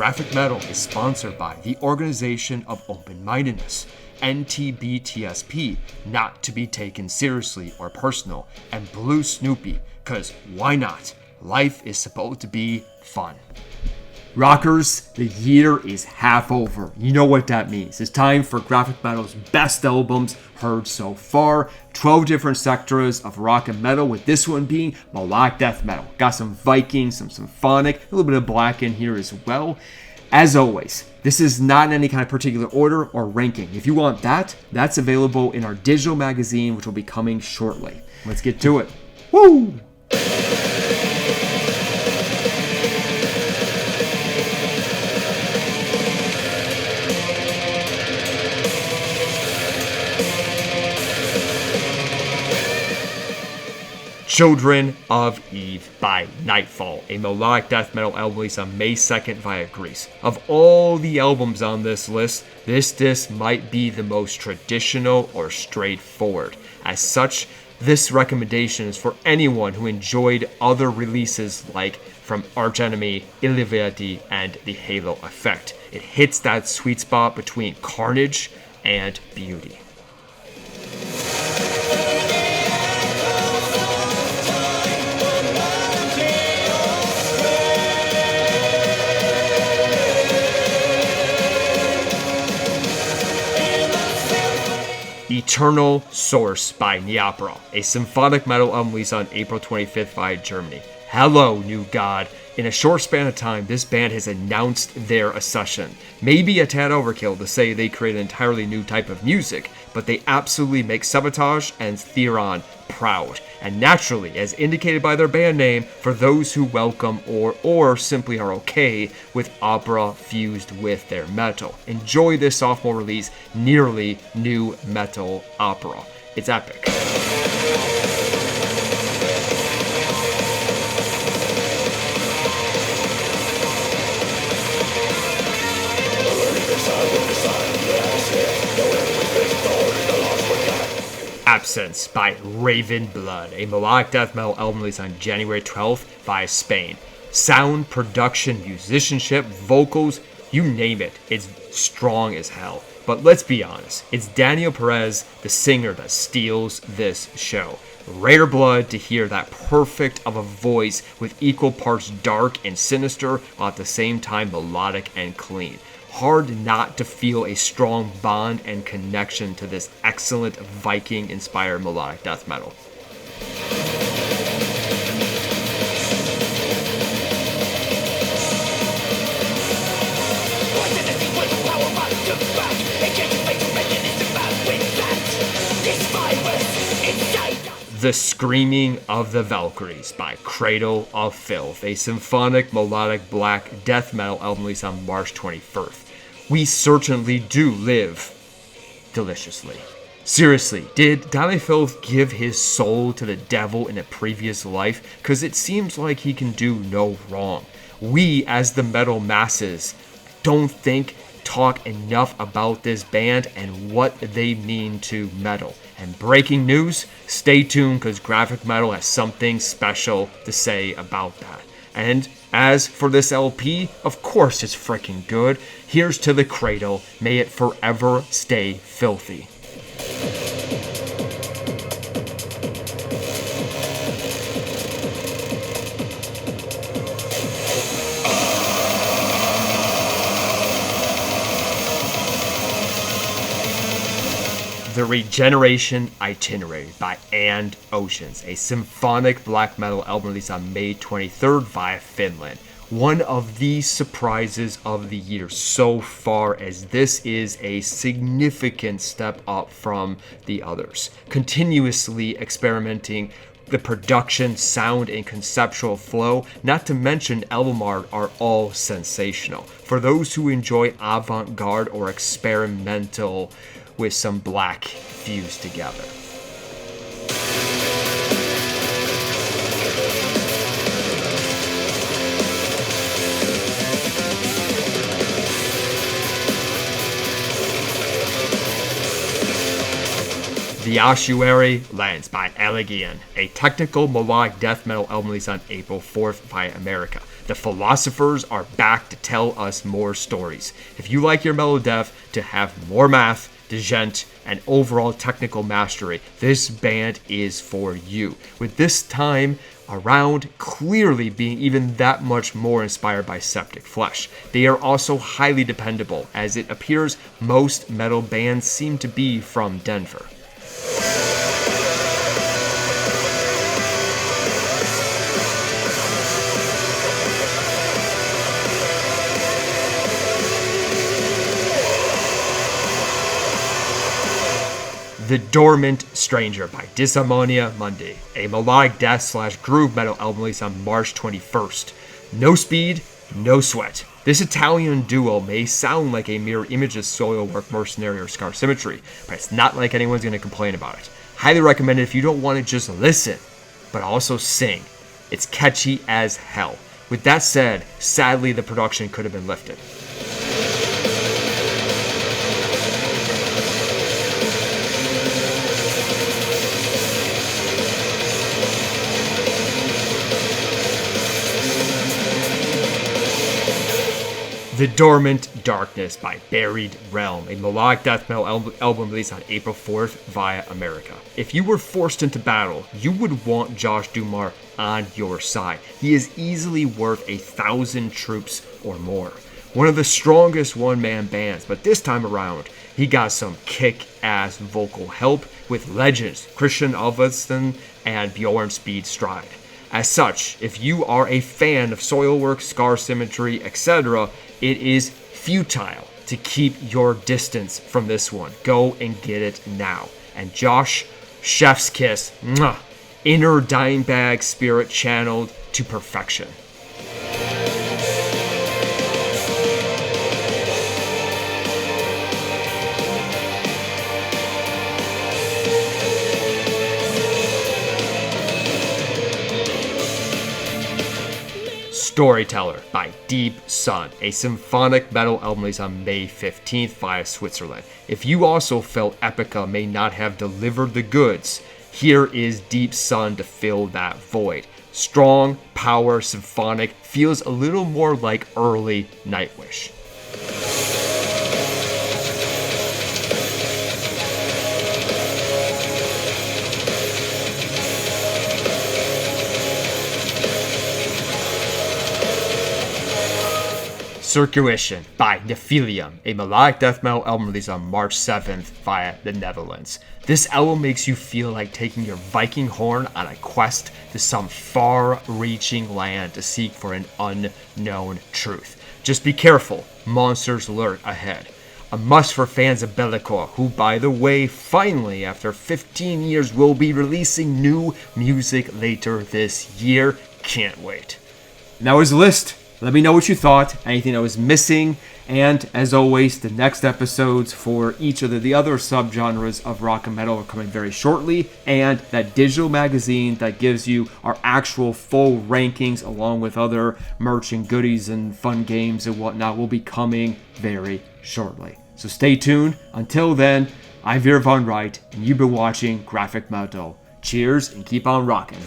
Graphic Metal is sponsored by the Organization of Open-Mindedness, NTBTSP, not to be taken seriously or personal, and Blue Snoopy, cause why not? Life is supposed to be fun. Rockers, the year is half over. You know what that means. It's time for Graphic Metal's best albums heard so far. 12 different sectors of rock and metal, with this one being Melodic Death Metal. Got some Viking, some Symphonic, a little bit of Black in here as well. As always, this is not in any kind of particular order or ranking. If you want that, that's available in our digital magazine, which will be coming shortly. Let's get to it. Woo! Children of Eve by Nightfall, a melodic death metal album released on May 2nd via Greece. Of all the albums on this list, this disc might be the most traditional or straightforward. As such, this recommendation is for anyone who enjoyed other releases like from Arch Enemy, Illiviati, and The Halo Effect. It hits that sweet spot between carnage and beauty. Eternal Source by Neopera, a symphonic metal album released on April 25th via Germany. Hello, new god. In a short span of time, this band has announced their accession. Maybe a tad overkill to say they create an entirely new type of music, but they absolutely make Sabotage and Theron proud. And naturally, as indicated by their band name, for those who welcome or simply are okay with opera fused with their metal. Enjoy this sophomore release, nearly new metal opera. It's epic. Absence by Raven Blood, a melodic death metal album released on January 12th via Spain. Sound, production, musicianship, vocals, you name it, it's strong as hell. But let's be honest, it's Daniel Perez, the singer, that steals this show. Rare blood to hear that perfect of a voice with equal parts dark and sinister, while at the same time melodic and clean. Hard not to feel a strong bond and connection to this excellent Viking-inspired melodic death metal. The Screaming of the Valkyries by Cradle of Filth, a symphonic melodic black death metal album released on March 21st. We certainly do live deliciously. Seriously, did Dale Filth give his soul to the devil in a previous life? Because it seems like he can do no wrong. We, as the metal masses, don't talk enough about this band and what they mean to metal. And breaking news, stay tuned because Graphic Metal has something special to say about that. And as for this LP, of course it's freaking good. Here's to the cradle. May it forever stay filthy. The Regeneration Itinerary by And Oceans, a symphonic black metal album released on May 23rd via Finland. One of the surprises of the year so far, as this is a significant step up from the others. Continuously experimenting the production, sound, and conceptual flow, not to mention album art, are all sensational. For those who enjoy avant-garde or experimental with some black fused together. The Ossuary Lens by Elegion, a technical melodic death metal album released on April 4th by America. The philosophers are back to tell us more stories. If you like your melodeath to have more math, djent, and overall technical mastery, this band is for you. With this time around clearly being even that much more inspired by Septic Flesh. They are also highly dependable, as it appears most metal bands seem to be from Denver. The Dormant Stranger by Disharmonia Mundi, a melodic death / groove metal album released on March 21st. No speed, no sweat. This Italian duo may sound like a mirror image of Soilwork, Mercenary, or Scar Symmetry, but it's not like anyone's going to complain about it. Highly recommended if you don't want to just listen, but also sing. It's catchy as hell. With that said, sadly the production could have been lifted. The Dormant Darkness by Buried Realm, a melodic death metal album released on April 4th via America. If you were forced into battle, you would want Josh Duhamel on your side. He is easily worth 1,000 troops or more. One of the strongest one-man bands, but this time around, he got some kick-ass vocal help with legends Christian Alvarsson and Bjorn Speed Stride. As such, if you are a fan of Soilwork, Scar Symmetry, etc., it is futile to keep your distance from this one. Go and get it now. And Josh, chef's kiss, mwah, inner Dimebag spirit channeled to perfection. Storyteller by Deep Sun, a symphonic metal album released on May 15th via Switzerland. If you also felt Epica may not have delivered the goods, here is Deep Sun to fill that void. Strong, power, symphonic, feels a little more like early Nightwish. Circulation by Nephilium, a melodic death metal album released on March 7th via the Netherlands. This album makes you feel like taking your Viking horn on a quest to some far-reaching land to seek for an unknown truth. Just be careful, monsters lurk ahead. A must for fans of Bellicor, who, by the way, finally, after 15 years, will be releasing new music later this year. Can't wait. And that was the list. Let me know what you thought, anything I was missing, and as always, the next episodes for each of the other subgenres of rock and metal are coming very shortly, and that digital magazine that gives you our actual full rankings along with other merch and goodies and fun games and whatnot will be coming very shortly. So stay tuned. Until then, I'm Veer Von Wright, and you've been watching Grafikmetal. Cheers and keep on rocking.